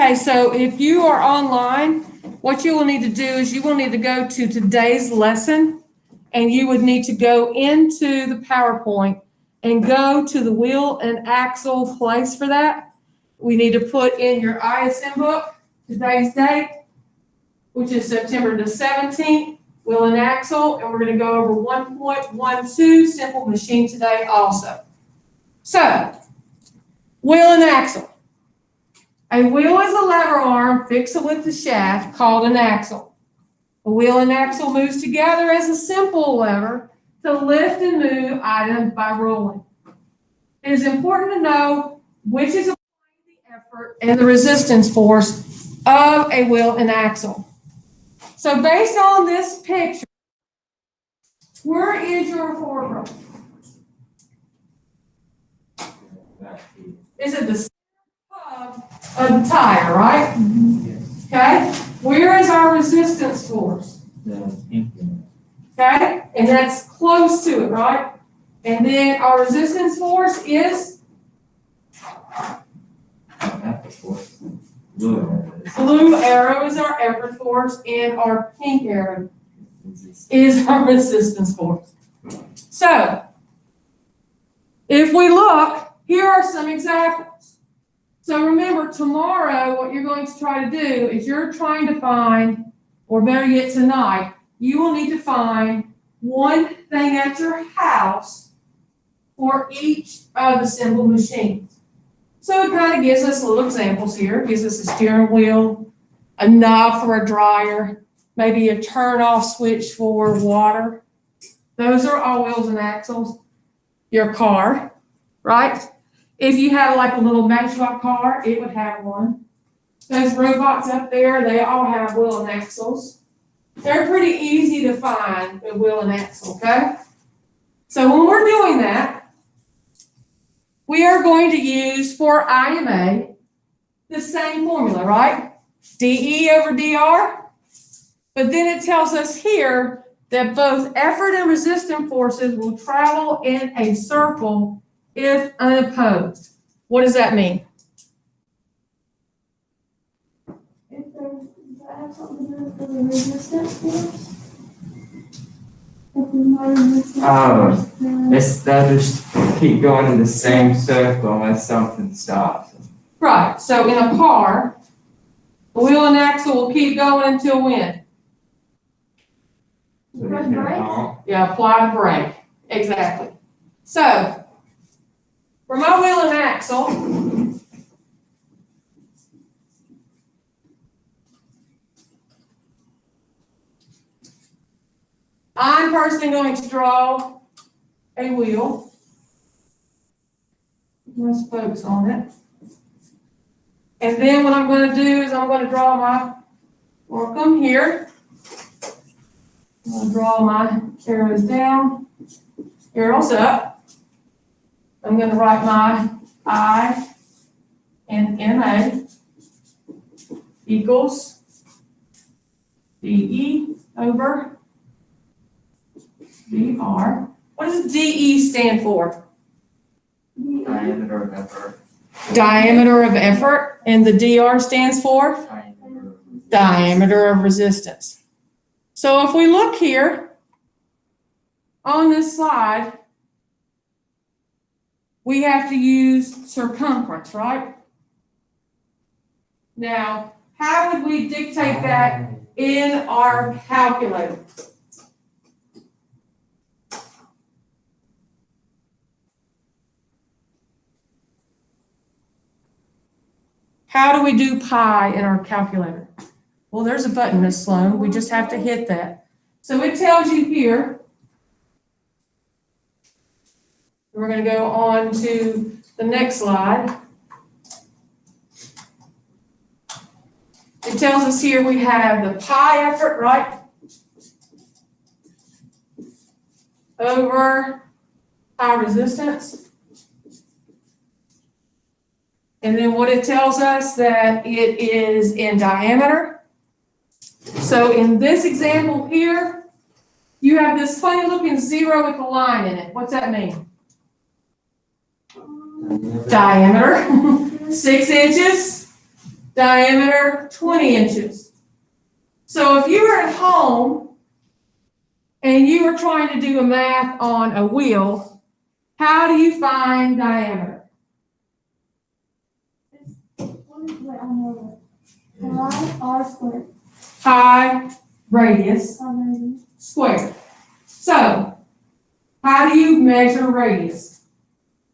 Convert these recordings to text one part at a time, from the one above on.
Okay, so if you are online, what you will need to do is you will need to go to today's lesson, and you would need to go into the PowerPoint and go to the wheel and axle place for that. We need to put in your ISM book, today's date, which is September the 17th, wheel and axle, and we're going to go over 1.12 simple machine today also. So, wheel and axle. A wheel is a lever arm fixed with the shaft called an axle. A wheel and axle moves together as a simple lever to lift and move items by rolling. It is important to know which is applying the effort and the resistance force of a wheel and axle. So based on this picture, where is your forward roll? Is it the center of the tire, right? Yes. Okay. Where is our resistance force? Okay. And that's close to it, right? And then our resistance force is? Blue arrow is our effort force, and our pink arrow is our resistance force. So, if we look, here are some examples. So remember, tomorrow, what you're going to try to do is you're trying to find, or better yet tonight, you will need to find one thing at your house for each of the simple machines. So it kind of gives us little examples here. It gives us a steering wheel, a knob for a dryer, maybe a turn-off switch for water. Those are all wheels and axles. Your car, right? If you had like a little matchbox car, it would have one. Those robots up there, they all have wheel and axles. They're pretty easy to find, a wheel and axle, okay? So when we're doing that, we are going to use, for IMA, the same formula, right? DE over DR. But then it tells us here that both effort and resistance forces will travel in a circle if unopposed. What does that mean? If there's that something to do for the resistance force? If there's no resistance force, They'll just keep going in the same circle unless something stops. Right, so in a car, the wheel and axle will keep going until when? So there's no honk. Yeah, apply the brake. Exactly. So, for my wheel and axle, I'm personally going to draw a wheel. Let's focus on it. And then what I'm going to do is I'm going to draw my, or come here. I'm going to draw my arrows down, arrows up. I'm going to write my I and NA equals DE over DR. What does DE stand for? Diameter of effort. Diameter of effort, and the DR stands for diameter of resistance. So if we look here on this slide, we have to use circumference, right? Now, how would we dictate that in our calculator? How do we do pi in our calculator? Well, there's a button, Miss Sloan. We just have to hit that. So it tells you here. We're going to go on to the next slide. It tells us here we have the pi effort, right? Over pi resistance. And then what it tells us that it is in diameter. So in this example here, you have this funny looking zero with a line in it. What's that mean? Diameter. 6 inches. diameter 20 inches. So if you were at home and you were trying to do a math on a wheel, how do you find diameter? Wait, I know it. Pi r squared. Pi radius squared. So, how do you measure radius?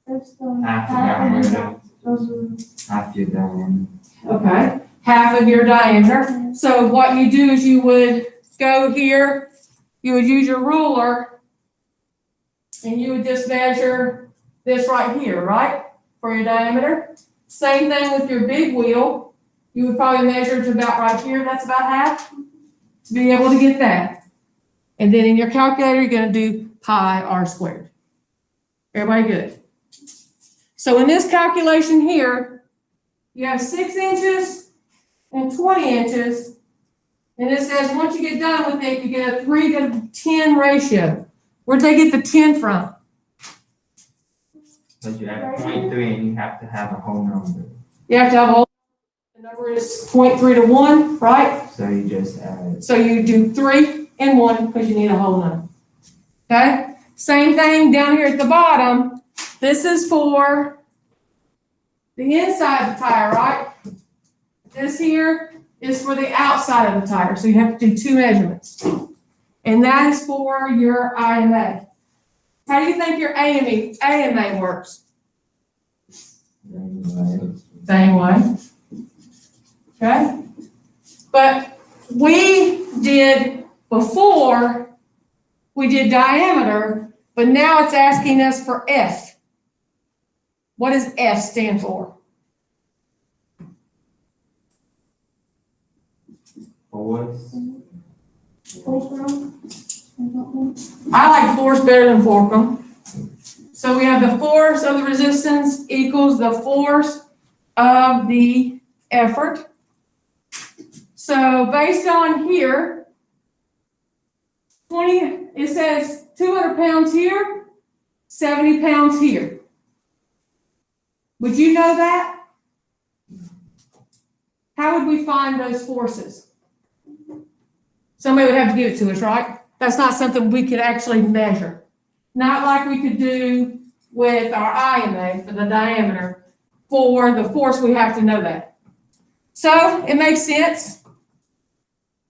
That's the Half the half diameter. of Half your diameter. Okay, half of your diameter. So what you do is you would go here, you would use your ruler, and you would just measure this right here, right? For your diameter. Same thing with your big wheel. You would probably measure to about right here, that's about half, to be able to get that. And then in your calculator, you're gonna do pi r squared. Everybody good? So in this calculation here, you have 6 inches and 20 inches. And it says once you get done with it, you get a 3 to 10 ratio. Where'd they get the 10 from? But you add 0.3 and you have to have a whole number. You have to have all, the number is 0.3 to 1, right? So you just add. So you do 3 and 1 because you need a whole number. Okay? Same thing down here at the bottom. This is for the inside of the tire, right? This here is for the outside of the tire. So you have to do 2 measurements. And that is for your IMA. How do you think your AMA works? Same way. Okay? But we did before, we did diameter, but now it's asking us for F. What does F stand for? Force. I like force better than fulcrum. So we have the force of the resistance equals the force of the effort. So based on here, it says 200 pounds here, 70 pounds here. Would you know that? How would we find those forces? Somebody would have to give it to us, right? That's not something we could actually measure. Not like we could do with our IMA for the diameter. For the force, we have to know that. So it makes sense.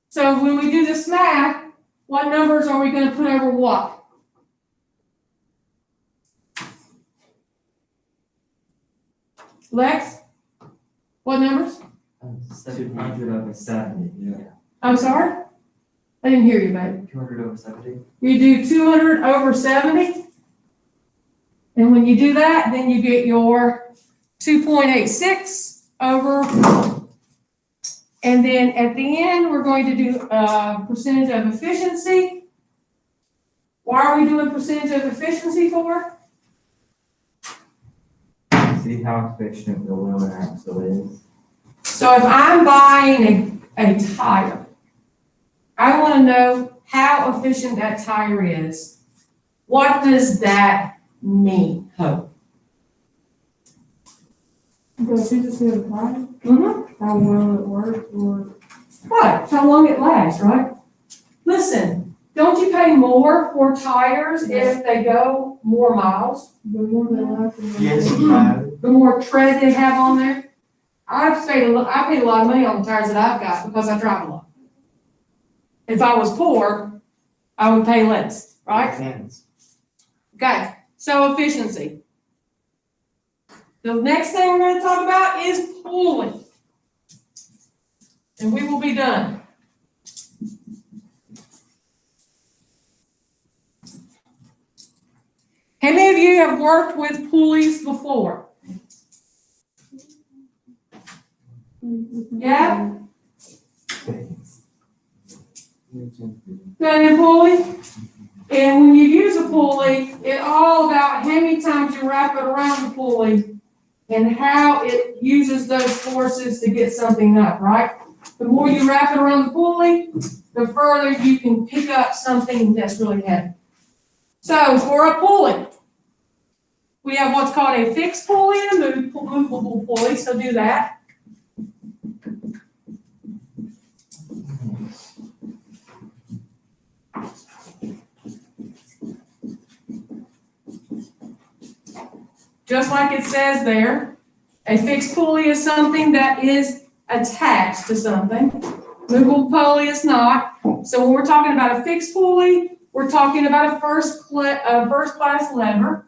So when we do this math, what numbers are we going to put over what? Lex? What numbers? 200 over 70. Yeah. I'm sorry? I didn't hear you, baby. 200 over 70. You do 200 over 70. And when you do that, then you get your 2.86 over. And then at the end, we're going to do percentage of efficiency. Why are we doing percentage of efficiency for? See how efficient the wheel axle is. So if I'm buying a tire, I want to know how efficient that tire is. What does that mean? Hope. Does you just do a tire? Mm-hmm. How well it works or? Right, how long it lasts, right? Listen, don't you pay more for tires if they go more miles? The more they last. Yes, you have. The more tread they have on there? I paid a lot of money on the tires that I've got because I drive a lot. If I was poor, I would pay less, right? Okay, so efficiency. The next thing we're going to talk about is pulling. And we will be done. How many of you have worked with pulleys before? Yeah? Got a pulley? And when you use a pulley, it's all about how many times you wrap it around the pulley and how it uses those forces to get something up, right? The more you wrap it around the pulley, the further you can pick up something that's really heavy. So for a pulley, we have what's called a fixed pulley and a movable pulley, so do that. just like it says there. A fixed pulley is something that is attached to something. Movable pulley is not. So when we're talking about a fixed pulley, we're talking about a first class lever.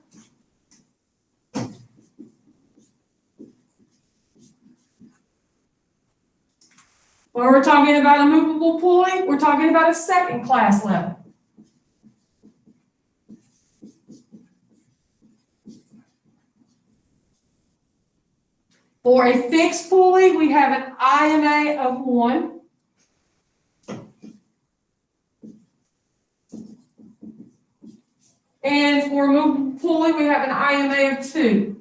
When we're talking about a movable pulley, we're talking about a second class lever. For a fixed pulley, we have an IMA of 1. And for a movable pulley, we have an IMA of 2.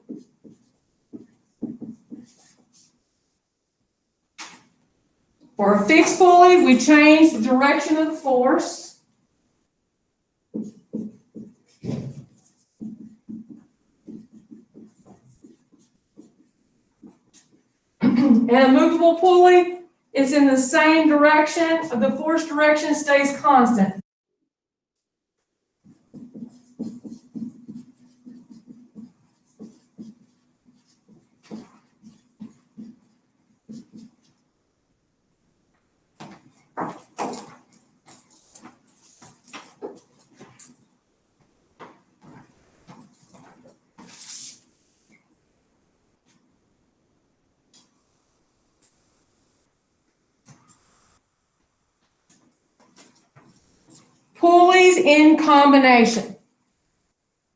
For a fixed pulley, we change the direction of the force. And a movable pulley is in the same direction, the force direction stays constant. Pulleys in combination.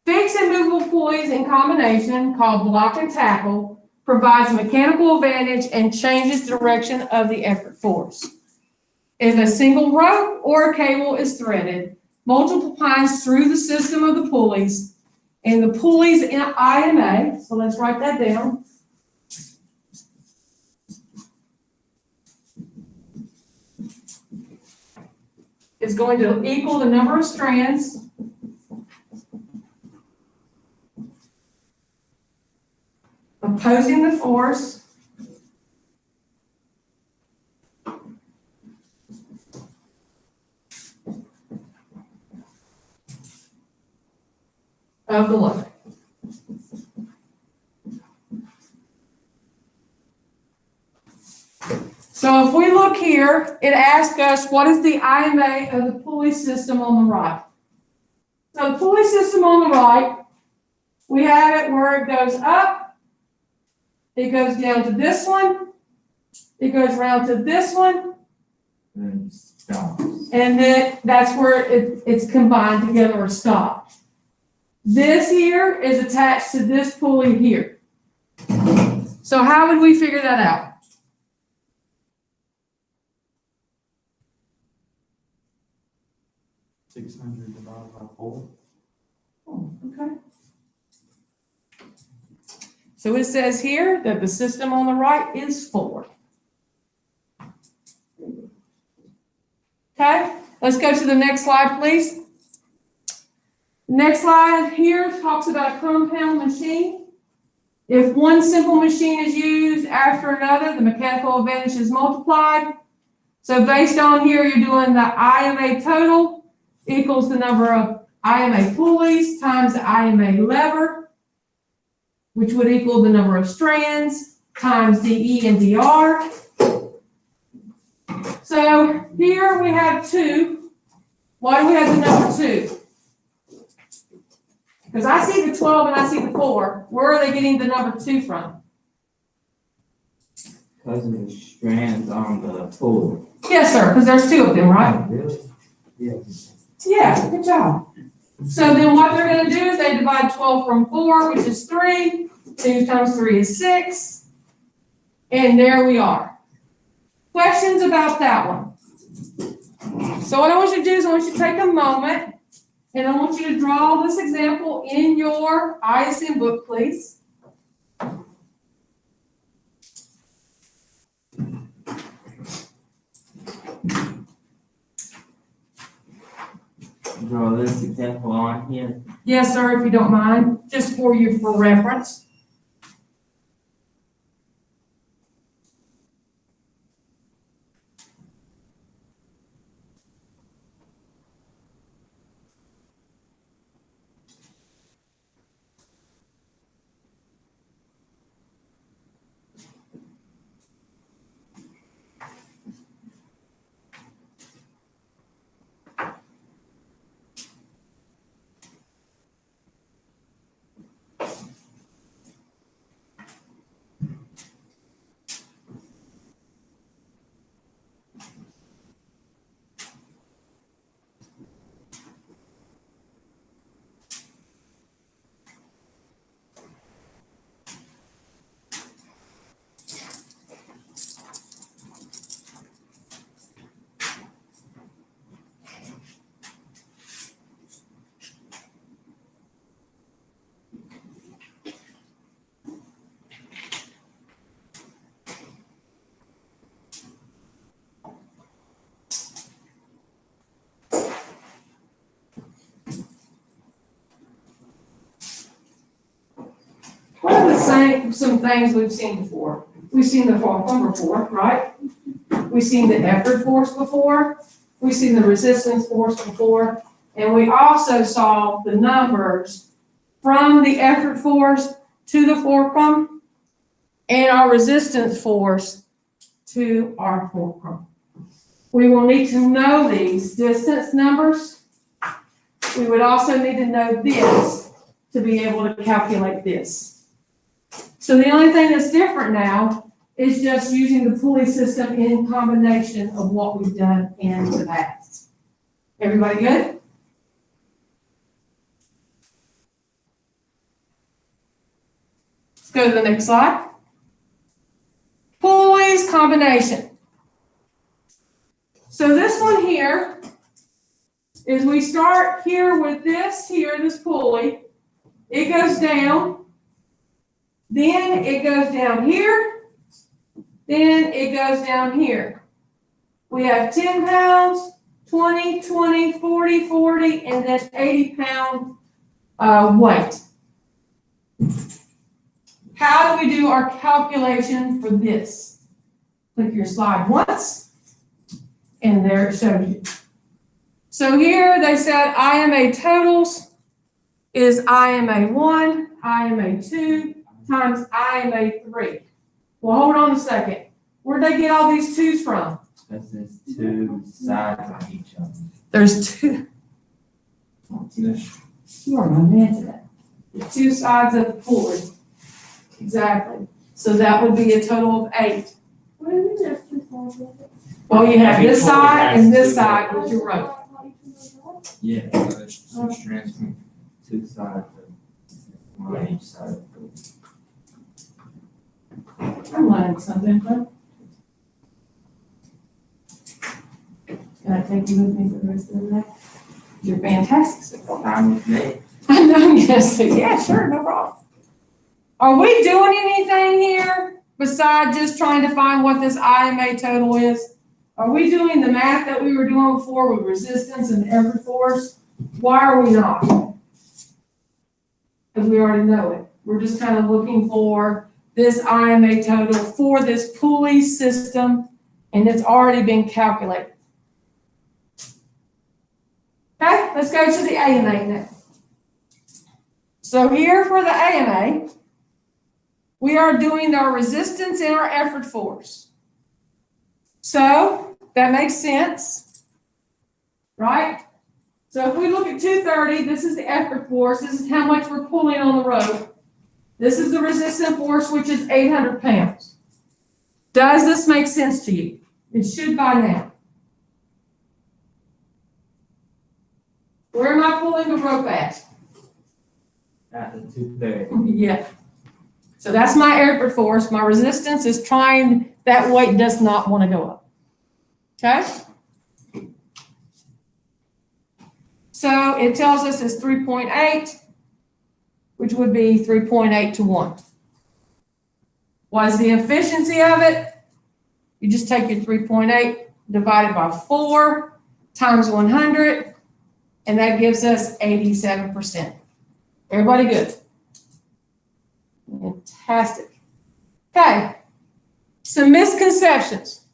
Fixed and movable pulleys in combination, called block and tackle, provides mechanical advantage and changes the direction of the effort force. If a single rope or a cable is threaded multiple times through the system of the pulleys, and the pulleys in IMA, so let's write that down. Is going to equal the number of strands opposing the force of the load. So if we look here, it asks us what is the IMA of the pulley system on the right. So the pulley system on the right, we have it where it goes up, it goes down to this one, it goes around to this one, And stops. and then that's where it's combined together or stopped. This here is attached to this pulley here. So how would we figure that out? $600 divided by 4. Oh, okay. So it says here that the system on the right is 4. Okay, let's go to the next slide, please. Next slide here talks about a compound machine. If one simple machine is used after another, the mechanical advantage is multiplied. So based on here, you're doing the IMA total equals the number of IMA pulleys times the IMA lever, which would equal the number of strands times DE and DR. So here we have 2. Why do we have the number 2? Because I see the 12 and I see the 4. Where are they getting the number 2 from? Because of the strands on the pulley. Yes, sir, because there's 2 of them, right? Really? Yeah. Yeah, good job. So then what they're going to do is they divide 12 from 4, which is 3. 2 times 3 is 6. And there we are. Questions about that one? So what I want you to do is I want you to take a moment and I want you to draw this example in your ISM book, please. Draw this example on here. Yes, sir, if you don't mind, just for you for reference. some things we've seen before. We've seen the Fulcrum before, right? We've seen the effort force before. We've seen the resistance force before. And we also saw the numbers from the effort force to the fulcrum and our resistance force to our fulcrum. We will need to know these distance numbers. We would also need to know this to be able to calculate this. So the only thing that's different now is just using the pulley system in combination of what we've done in the past. Everybody good? Let's go to the next slide. Pulleys combination. So this one here is we start here with this pulley. It goes down, then it goes down here, then it goes down here. We have 10 pounds, 20, 20, 40, 40, and then 80-pound weight. How do we do our calculation for this? Click your slide once, and there it shows you. So here they said IMA totals is IMA1, IMA2 times IMA3. Well, hold on a second. Where'd they get all these twos from? Because there's two sides on each of them. There's two. You are my man today. Two sides of the pulley. Exactly. So that would be a total of 8. What do you mean there's two sides of it? Well, you have this Every pulley side has and this two. side with your rope. Yeah, there's two strands from two sides on each side. I'm learning something, huh? Can I take you with me for the rest of the day? You're fantastic. Fine with me. I know I'm gonna say, yeah, sure, no problem. Are we doing anything here besides just trying to find what this IMA total is? Are we doing the math that we were doing before with resistance and effort force? Why are we not? Because we already know it. We're just kind of looking for this IMA total for this pulley system, and it's already been calculated. Okay, let's go to the AMA now. So here for the AMA, we are doing our resistance and our effort force. So that makes sense, right? So if we look at 230, this is the effort force. This is how much we're pulling on the rope. This is the resistance force, which is 800 pounds. Does this make sense to you? It should by now. Where am I pulling the rope at? At the 230. Yeah. So that's my effort force. My resistance is trying, that weight does not want to go up. Okay? So it tells us it's 3.8, which would be 3.8 to 1. What is the efficiency of it? You just take your 3.8 divided by 4 times 100, and that gives us 87%. Everybody good? Fantastic. Okay, some misconceptions.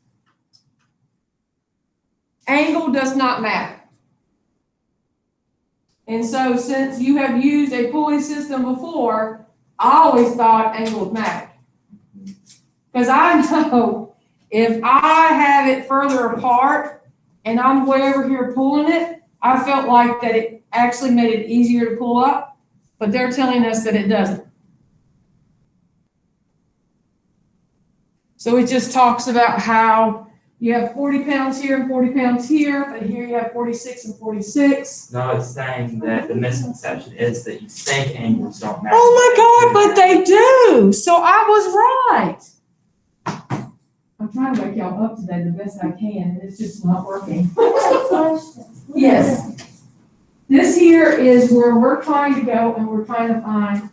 Angle does not matter. And so since you have used a pulley system before, I always thought angle would matter. Because I know if I have it further apart and I'm way over here pulling it, I felt like that it actually made it easier to pull up, but they're telling us that it doesn't. So it just talks about how you have 40 pounds here and 40 pounds here, but here you have 46 and 46. No, it's saying that the misconception is that you think angles don't matter. Oh my God, but they do. So I was right. I'm trying to wake y'all up today the best I can, and it's just not working. Yes. This here is where we're trying to go, and we're trying to find.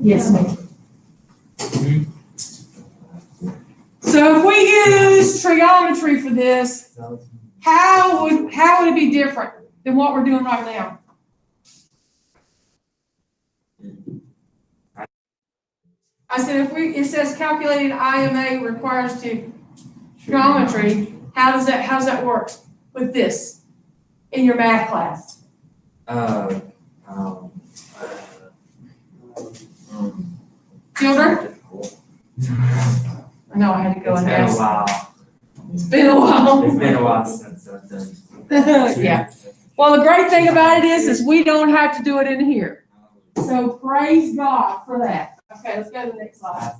Yes, ma'am. So if we use trigonometry for this, how would it be different than what we're doing right now? I said, it says calculated IMA requires to geometry, how's that work with this in your math class? Children? I know I had to go and ask. It's been a while. It's been a while. It's been a while since I've done. Yeah. Well, the great thing about it is we don't have to do it in here. So praise God for that. Okay, let's go to the next slide.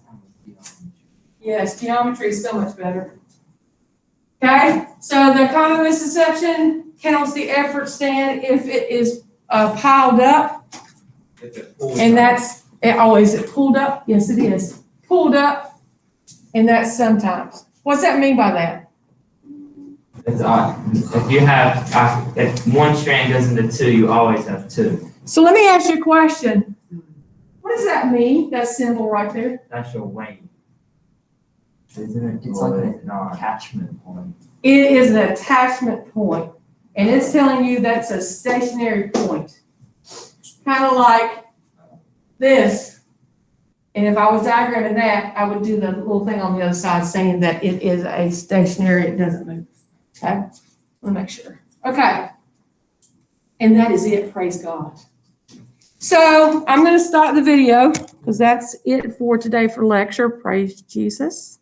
Yes, geometry is so much better. Okay, so the common misconception counts the effort stand if it is piled up. And that's, is it pulled up? Yes, it is. Pulled up, and that's sometimes. What's that mean by that? It's if you have, if one strand goes into two, you always have two. So let me ask you a question. What does that mean, that symbol right there? That's your weight. Isn't it? It's like an attachment point. It is an attachment point, and it's telling you that's a stationary point. Kind of like this. And if I was diagramming that, I would do the little thing on the other side saying that it is a stationary, it doesn't move. Okay, let me make sure. Okay. And that is it, praise God. So I'm going to stop the video because that's it for today for lecture. Praise Jesus.